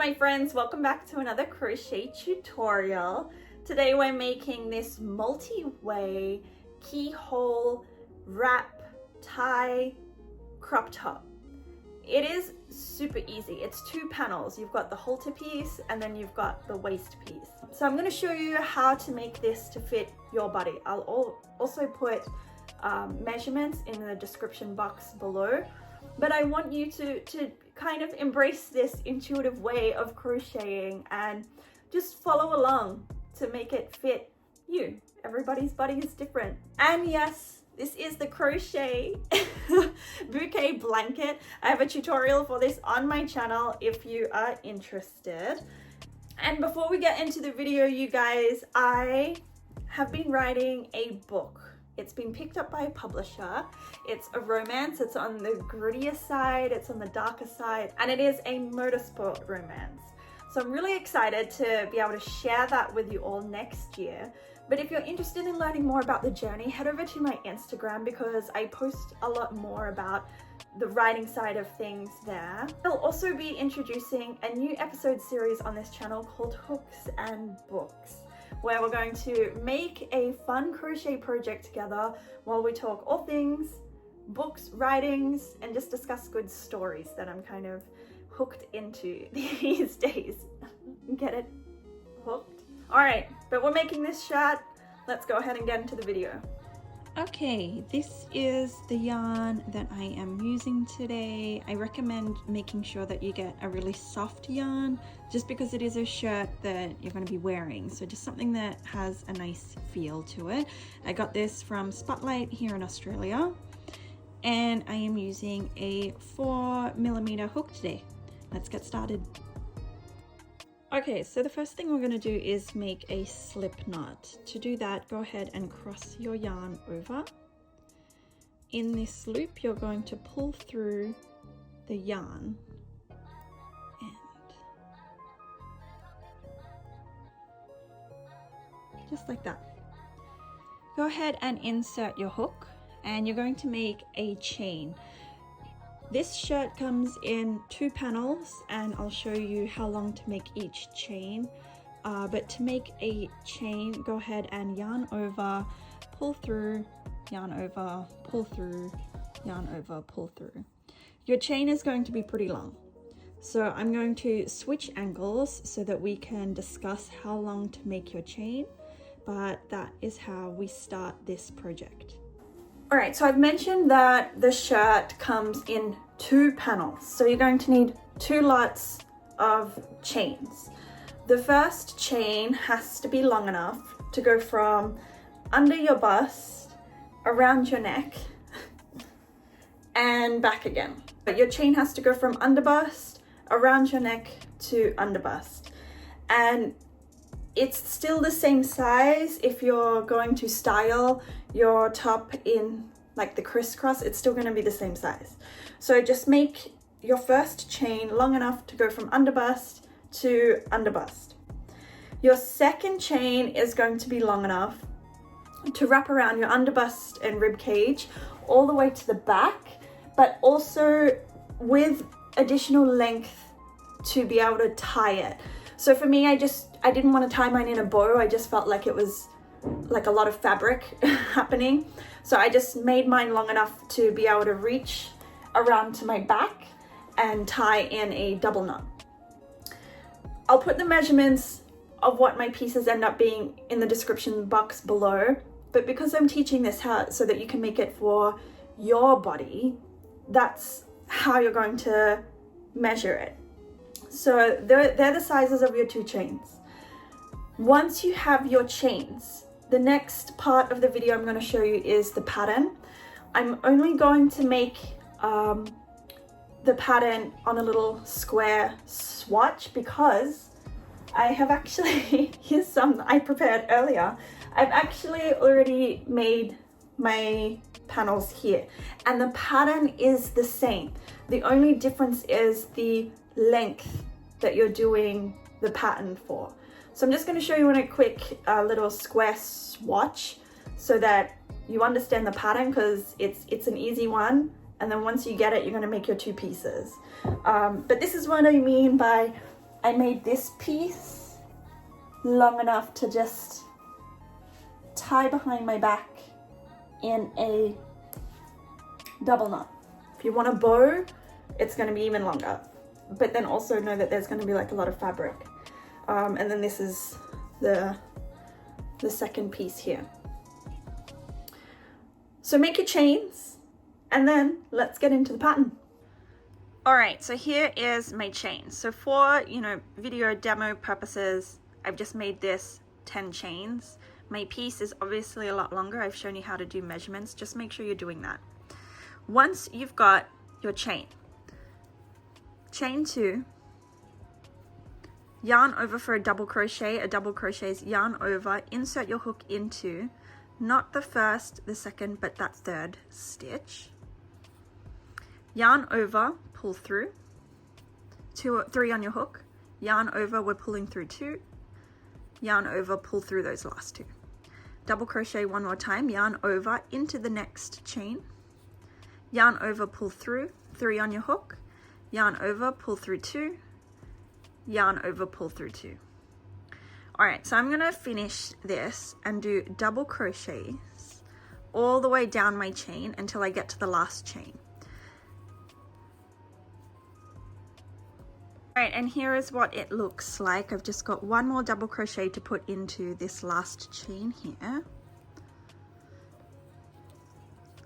my friends, welcome back to another crochet tutorial. Today we're making this multi-way keyhole wrap tie crop top. It is super easy. It's 2 panels. You've got the halter piece and then you've got the waist piece. So I'm going to show you how to make this to fit your body. I'll also put measurements in the description box below, but I want you to kind of embrace this intuitive way of crocheting and just follow along to make it fit you. Everybody's body is different. And yes, this is the crochet bouquet blanket. I have a tutorial for this on my channel if you are interested. And before we get into the video, you guys, I have been writing a book. It's been picked up by a publisher. It's a romance. It's on the grittier side, it's on the darker side, and it is a motorsport romance. So I'm really excited to be able to share that with you all next year. But if you're interested in learning more about the journey, head over to my Instagram because I post a lot more about the writing side of things there. I'll also be introducing a new episode series on this channel called Hooks and Books, where we're going to make a fun crochet project together while we talk all things books, writings, and just discuss good stories that I'm kind of hooked into these days. Get it? Hooked? All right, but we're making this shirt. Let's go ahead and get into the video. Okay, this is the yarn that I am using today. I recommend making sure that you get a really soft yarn just because it is a shirt that you're going to be wearing. So just something that has a nice feel to it. I got this from Spotlight here in Australia and I am using a 4mm hook today. Let's get started. Okay, so the first thing we're going to do is make a slip knot. To do that, go ahead and cross your yarn over. In this loop, you're going to pull through the yarn and just like that. Go ahead and insert your hook and you're going to make a chain. This shirt comes in 2 panels and I'll show you how long to make each chain. But to make a chain, go ahead and yarn over, pull through, yarn over, pull through, yarn over, pull through. Your chain is going to be pretty long. So I'm going to switch angles so that we can discuss how long to make your chain, but that is how we start this project. All right, so I've mentioned that the shirt comes in 2 panels. So you're going to need 2 lots of chains. The first chain has to be long enough to go from under your bust, around your neck, and back again. But your chain has to go from under bust, around your neck to under bust. And it's still the same size if you're going to style your top in like the crisscross, it's still going to be the same size. So just make your first chain long enough to go from under bust to under bust. Your second chain is going to be long enough to wrap around your under bust and rib cage all the way to the back, but also with additional length to be able to tie it. So for me, I didn't want to tie mine in a bow. I just felt like it was like a lot of fabric happening. So I just made mine long enough to be able to reach around to my back and tie in a double knot. I'll put the measurements of what my pieces end up being in the description box below, but because I'm teaching this so that you can make it for your body, that's how you're going to measure it. So they're the sizes of your 2 chains. Once you have your chains, the next part of the video I'm going to show you is the pattern. I'm only going to make the pattern on a little square swatch because I have actually, here's some I prepared earlier. I've actually already made my panels here and the pattern is the same. The only difference is the length that you're doing the pattern for. So I'm just going to show you in a quick little square swatch so that you understand the pattern, because it's an easy one, and then once you get it, you're going to make your 2 pieces. But this is what I mean by I made this piece long enough to just tie behind my back in a double knot. If you want a bow, it's going to be even longer, but then also know that there's going to be like a lot of fabric. And then this is the second piece here. So make your chains and then let's get into the pattern. All right, so here is my chain. So for, video demo purposes, I've just made this 10 chains. My piece is obviously a lot longer. I've shown you how to do measurements. Just make sure you're doing that. Once you've got your chain 2, yarn over for a double crochet. A double crochet is yarn over, insert your hook into, not the first, the second, but that third stitch. Yarn over, pull through, 2 or 3 on your hook. Yarn over, we're pulling through 2. Yarn over, pull through those last 2. Double crochet one more time, yarn over into the next chain. Yarn over, pull through, 3 on your hook. Yarn over, pull through 2. Yarn over, pull through 2. All right, so I'm gonna finish this and do double crochets all the way down my chain until I get to the last chain. All right, and here is what it looks like. I've just got one more double crochet to put into this last chain here.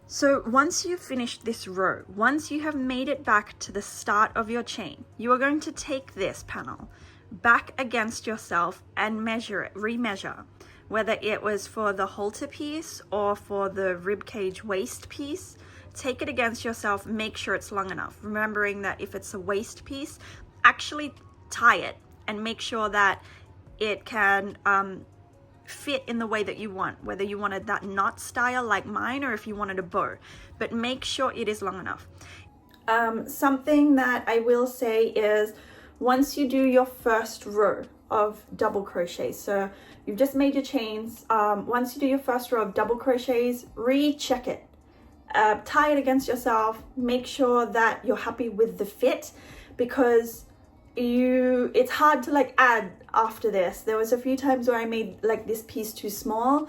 So once you've finished this row, once you have made it back to the start of your chain, you are going to take this panel back against yourself and measure it, remeasure, whether it was for the halter piece or for the ribcage waist piece. Take it against yourself, make sure it's long enough. Remembering that if it's a waist piece, actually tie it and make sure that it can fit in the way that you want, whether you wanted that knot style like mine or if you wanted a bow, but make sure it is long enough. Something that I will say is, once you do your first row of double crochets, so you've just made your chains, once you do your first row of double crochets, recheck it, tie it against yourself, make sure that you're happy with the fit, because it's hard to like add after this. There was a few times where I made like this piece too small,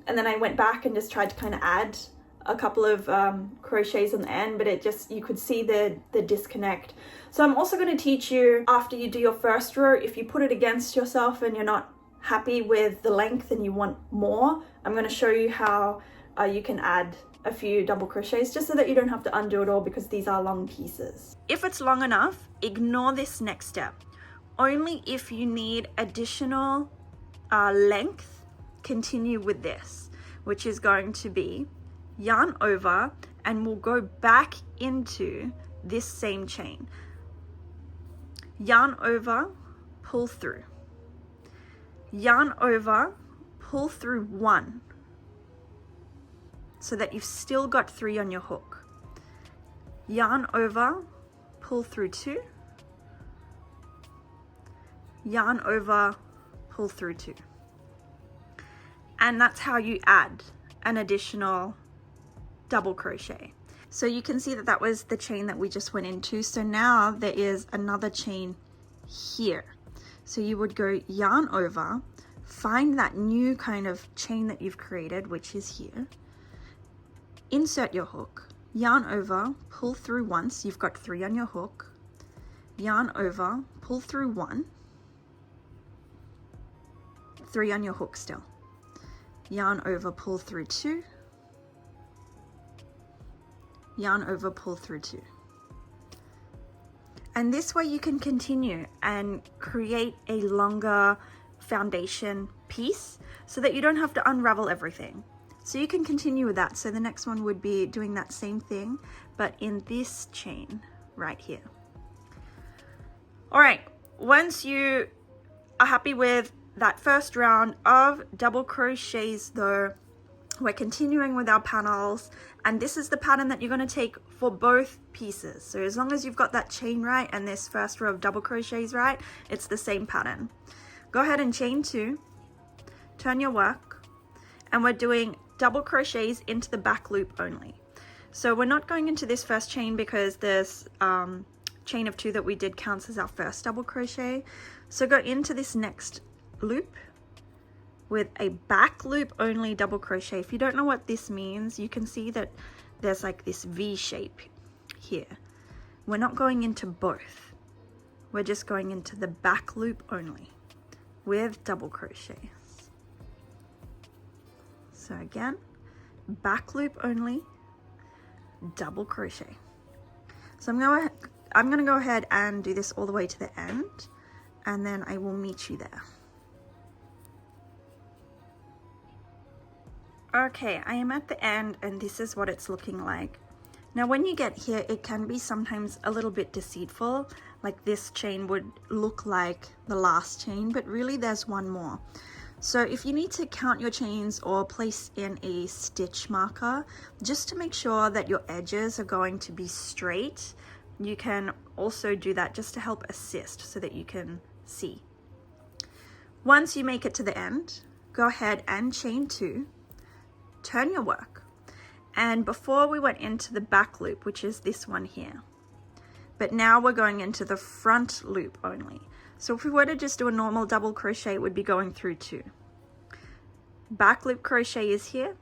and then I went back and just tried to kind of add a couple of crochets on the end, but it just, you could see the disconnect. So I'm also going to teach you, after you do your first row, if you put it against yourself and you're not happy with the length and you want more, I'm going to show you how you can add a few double crochets just so that you don't have to undo it all, because these are long pieces. If it's long enough, ignore this next step. Only if you need additional length, continue with this, which is going to be yarn over, and we'll go back into this same chain. Yarn over, pull through. Yarn over, pull through 1, so that you've still got 3 on your hook. Yarn over, pull through 2. Yarn over, pull through 2. And that's how you add an additional double crochet. So you can see that that was the chain that we just went into. So now there is another chain here. So you would go yarn over, find that new kind of chain that you've created, which is here. Insert your hook, yarn over, pull through once, you've got 3 on your hook. Yarn over, pull through 1. 3 on your hook still. Yarn over, pull through 2. Yarn over, pull through 2. And this way you can continue and create a longer foundation piece so that you don't have to unravel everything. So you can continue with that. So the next one would be doing that same thing, but in this chain right here. All right, once you are happy with that first round of double crochets though, we're continuing with our panels, and this is the pattern that you're going to take for both pieces. So as long as you've got that chain right and this first row of double crochets right, it's the same pattern. Go ahead and chain 2, turn your work, and we're doing double crochets into the back loop only. So we're not going into this first chain because there's chain of 2 that we did counts as our first double crochet. So go into this next loop with a back loop only double crochet. If you don't know what this means, you can see that there's like this V shape here. We're not going into both. We're just going into the back loop only with double crochets. So again, back loop only, double crochet. So I'm gonna go ahead and do this all the way to the end, and then I will meet you there. Okay, I am at the end, and this is what it's looking like. Now when you get here, it can be sometimes a little bit deceitful, like this chain would look like the last chain, but really there's one more. So if you need to count your chains or place in a stitch marker, just to make sure that your edges are going to be straight, you can also do that just to help assist so that you can see. Once you make it to the end, go ahead and chain 2, turn your work. And before we went into the back loop, which is this one here, but now we're going into the front loop only. So if we were to just do a normal double crochet, it would be going through 2. Back loop crochet is here,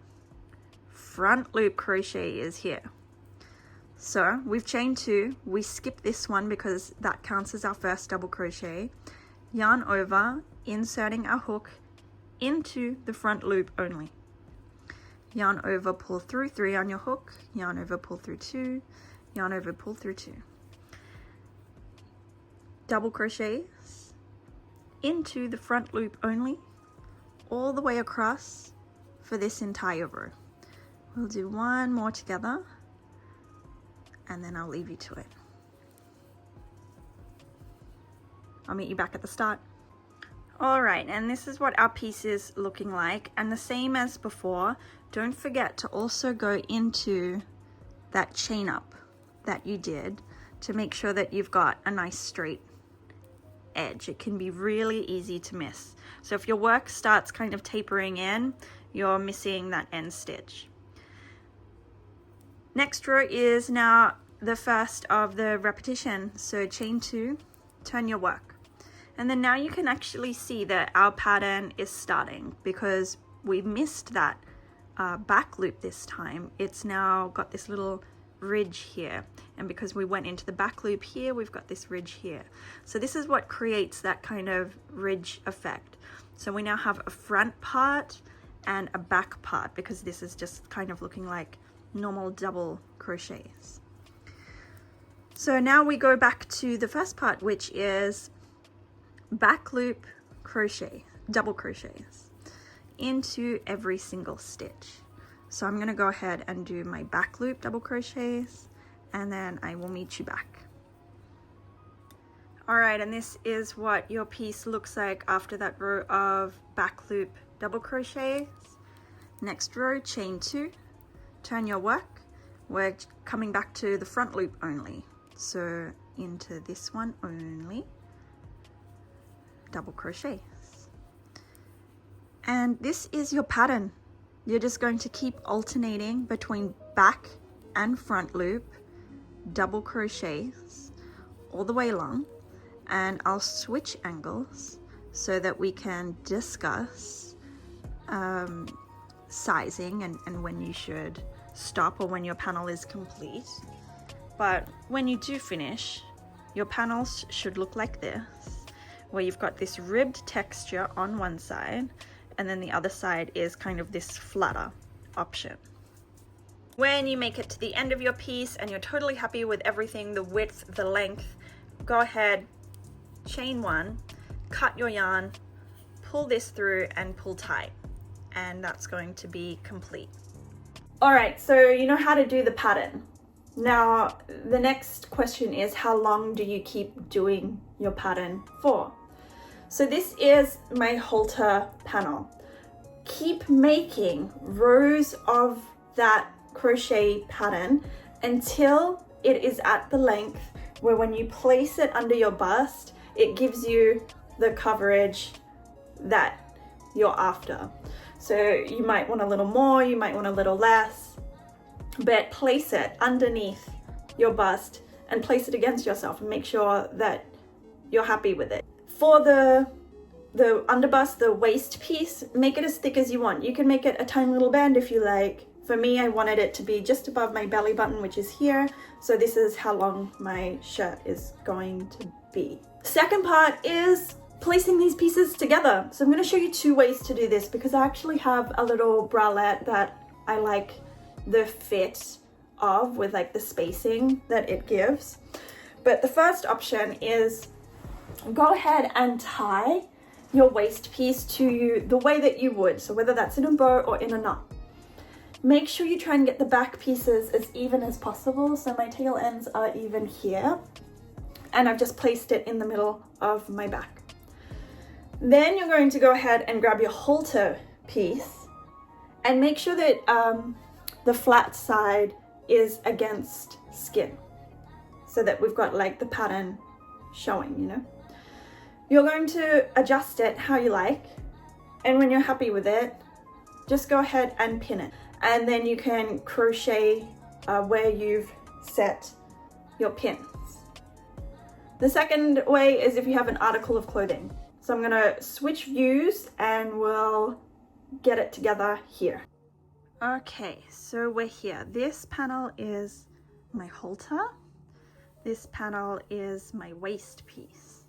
front loop crochet is here. So we've chained 2, we skip this one because that counts as our first double crochet, yarn over, inserting our hook into the front loop only. Yarn over, pull through 3 on your hook, yarn over, pull through 2, yarn over, pull through 2. Double crochets into the front loop only, all the way across for this entire row. We'll do one more together, and then I'll leave you to it. I'll meet you back at the start. All right, and this is what our piece is looking like, and the same as before, don't forget to also go into that chain up that you did to make sure that you've got a nice straight edge. It can be really easy to miss. So if your work starts kind of tapering in, you're missing that end stitch. Next row is now the first of the repetition. So chain 2, turn your work. And then now you can actually see that our pattern is starting because we missed that back loop this time. It's now got this little ridge here, and because we went into the back loop here, we've got this ridge here. So this is what creates that kind of ridge effect. So we now have a front part and a back part because this is just kind of looking like normal double crochets. So now we go back to the first part, which is back loop crochet, double crochets into every single stitch. So I'm going to go ahead and do my back loop double crochets, and then I will meet you back. All right, and this is what your piece looks like after that row of back loop double crochets. Next row, chain 2, turn your work. We're coming back to the front loop only. So into this one only, double crochets. And this is your pattern. You're just going to keep alternating between back and front loop, double crochets all the way along, and I'll switch angles so that we can discuss sizing and when you should stop or when your panel is complete. But when you do finish, your panels should look like this, where you've got this ribbed texture on one side, and then the other side is kind of this flatter option. When you make it to the end of your piece and you're totally happy with everything, the width, the length, go ahead, chain 1, cut your yarn, pull this through and pull tight, and that's going to be complete. All right, so you know how to do the pattern. Now, the next question is, how long do you keep doing your pattern for? So this is my halter panel. Keep making rows of that crochet pattern until it is at the length where when you place it under your bust, it gives you the coverage that you're after. So you might want a little more, you might want a little less, but place it underneath your bust and place it against yourself and make sure that you're happy with it. For the underbust, the waist piece, make it as thick as you want. You can make it a tiny little band if you like. For me, I wanted it to be just above my belly button, which is here. So this is how long my shirt is going to be. Second part is placing these pieces together. So I'm going to show you 2 ways to do this, because I actually have a little bralette that I like the fit of, with like the spacing that it gives. But the first option is go ahead and tie your waist piece to the way that you would. So whether that's in a bow or in a knot. Make sure you try and get the back pieces as even as possible. So my tail ends are even here, and I've just placed it in the middle of my back. Then you're going to go ahead and grab your halter piece and make sure that the flat side is against skin, so that we've got like the pattern showing, you know. You're going to adjust it how you like, and when you're happy with it, just go ahead and pin it. And then you can crochet where you've set your pins. The second way is if you have an article of clothing. So I'm gonna switch views and we'll get it together here. Okay, so we're here. This panel is my halter. This panel is my waist piece.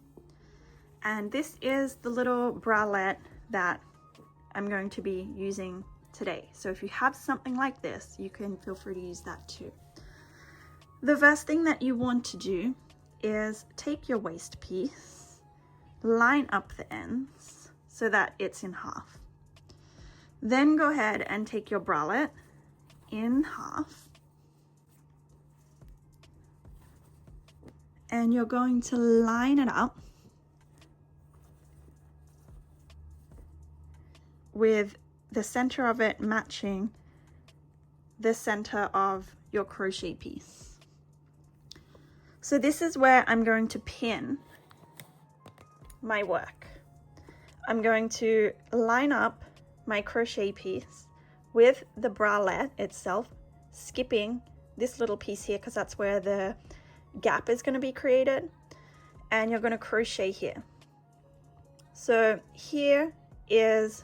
And this is the little bralette that I'm going to be using today. So if you have something like this, you can feel free to use that too. The first thing that you want to do is take your waist piece, line up the ends so that it's in half. Then go ahead and take your bralette in half, and you're going to line it up with the center of it matching the center of your crochet piece. So this is where I'm going to pin my work. I'm going to line up my crochet piece with the bralette itself, skipping this little piece here because that's where the gap is going to be created, and you're going to crochet here. So here is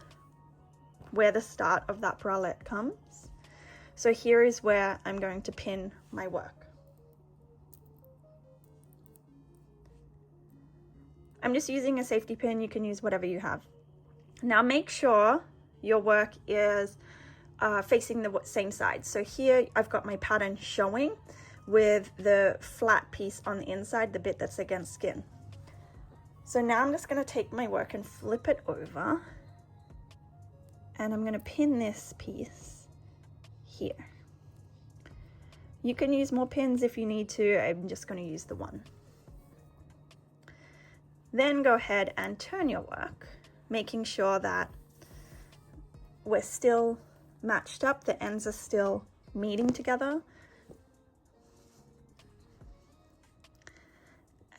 where the start of that bralette comes. So here is where I'm going to pin my work. I'm just using a safety pin. You can use whatever you have. Now make sure your work is facing the same side. So here I've got my pattern showing with the flat piece on the inside, the bit that's against skin. So now I'm just going to take my work and flip it over, and I'm going to pin this piece here. You can use more pins if you need to. I'm just going to use the one. Then go ahead and turn your work, making sure that we're still matched up, the ends are still meeting together.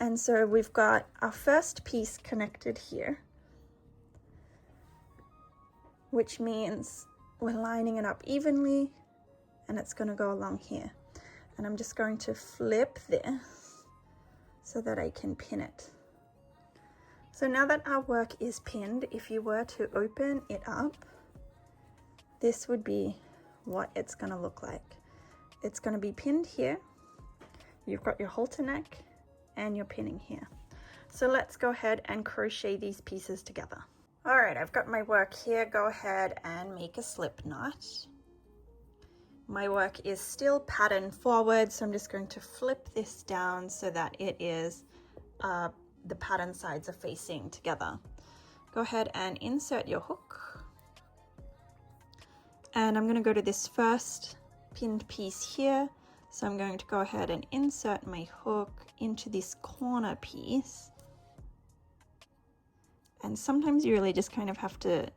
And so we've got our first piece connected here, which means we're lining it up evenly, and it's going to go along here. And I'm just going to flip this so that I can pin it. So now that our work is pinned, if you were to open it up, this would be what it's going to look like. It's going to be pinned here. You've got your halter neck and you're pinning here. So let's go ahead and crochet these pieces together. All right, I've got my work here. Go ahead and make a slip knot. My work is still patterned forward, so I'm just going to flip this down so that it is the pattern sides are facing together. Go ahead and insert your hook. And I'm going to go to this first pinned piece here. So I'm going to go ahead and insert my hook into this corner piece. And sometimes you really just kind of have to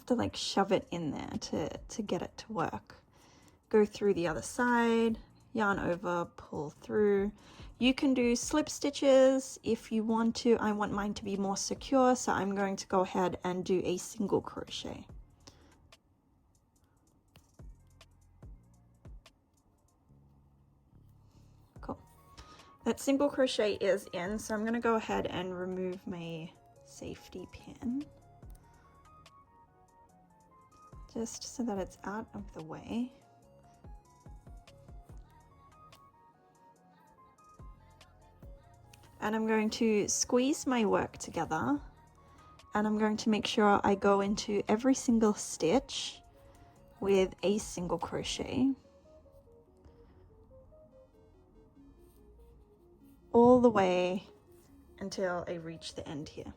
like shove it in there to get it to work. Go through the other side, yarn over, pull through. You can do slip stitches if you want to. I want mine to be more secure, so I'm going to go ahead and do a single crochet. Cool. that single crochet is in, so I'm going to go ahead and remove my safety pin just so that it's out of the way. And I'm going to squeeze my work together, and I'm going to make sure I go into every single stitch with a single crochet all the way until I reach the end here.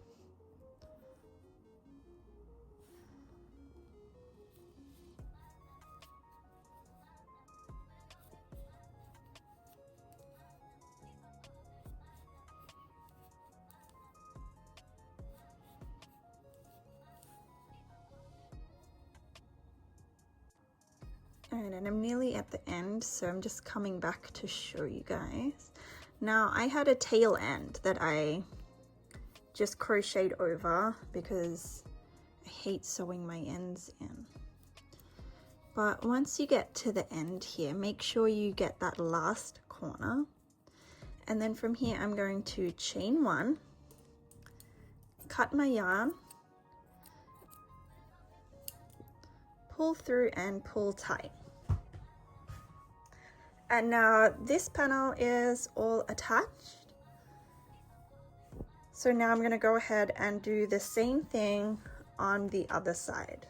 Alright, and I'm nearly at the end, so I'm just coming back to show you guys. Now, I had a tail end that I just crocheted over because I hate sewing my ends in. But once you get to the end here, make sure you get that last corner. And then from here, I'm going to chain one, cut my yarn, pull through and pull tight. And now this panel is all attached. So now I'm going to go ahead and do the same thing on the other side.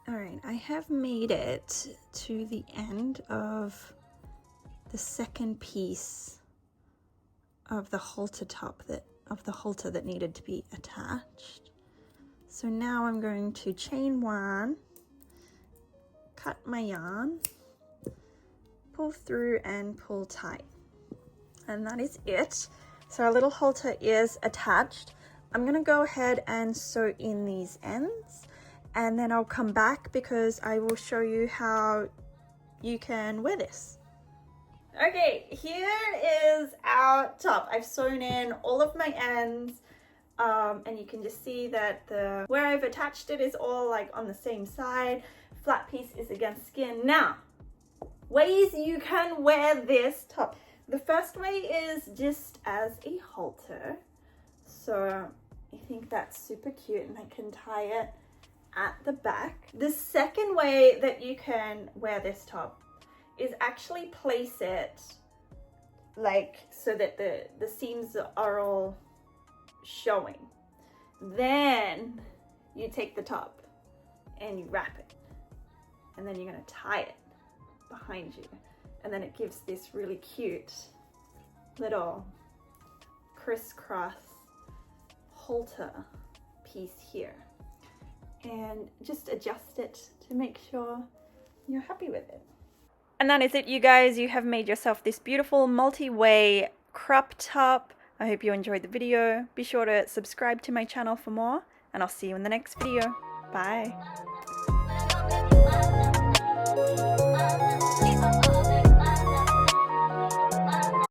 All right, I have made it to the end of the second piece of the halter top that needed to be attached. So now I'm going to chain one, cut my yarn, pull through and pull tight. And that is it. So our little halter is attached. I'm gonna go ahead and sew in these ends, and then I'll come back because I will show you how you can wear this. Okay, here is our top. I've sewn in all of my ends. And you can just see that where I've attached it is all like on the same side. Flat piece is against skin. Now, ways you can wear this top. The first way is just as a halter. So I think that's super cute, and I can tie it at the back. The second way that you can wear this top is actually place it like so that the seams are all showing. Then you take the top and you wrap it, and then you're going to tie it behind you, and then it gives this really cute little crisscross halter piece here, and just adjust it to make sure you're happy with it. And that is it, you guys. You have made yourself this beautiful multi-way crop top. I hope you enjoyed the video. Be sure to subscribe to my channel for more, and I'll see you in the next video. Bye.